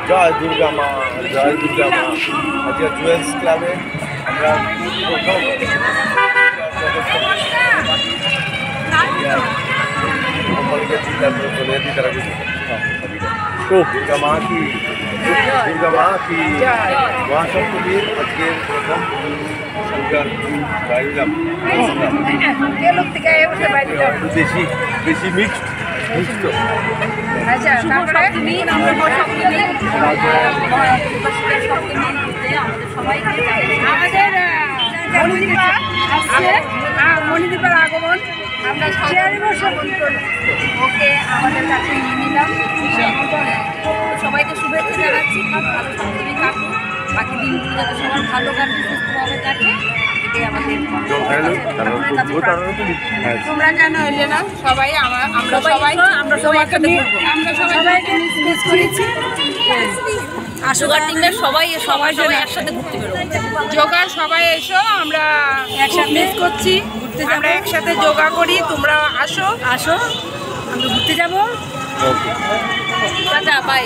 জয় দুর্গা মা, জয় দুর্গা মা। আজকে জুয়েলস ক্লাবে আমরা দুর্গা মা কি, দুর্গা মা কি মহাসপ্তমীর আজকের প্রথম শঙ্কর গাইলাম। বেশি বেশি মিক্সড মিক্সড। আচ্ছা, তারপরে আমাদের মণিদীপার আগমন আমরা ওকে আমাদের কাছে নিয়ে নিলাম। সবাইকে শুভেচ্ছা জানাচ্ছি, ভালো সপ্তমী কাটুক, বাকি দিনগুলো যাতে সবার ভালো কাটে, সুস্থভাবে কাটে, এটাই আমাদের। তোমরা কেন এলে না? সবাই আমরা সবাইকে মিস করেছি। সুগার সবাই একসাথে ঘুরতে বেরোবো। যোগা সবাই এসো, আমরা একসাথে মিস করছি, আমরা একসাথে যোগা করি, তোমরা আসো আমরা ঘুরতে যাবো। বাই।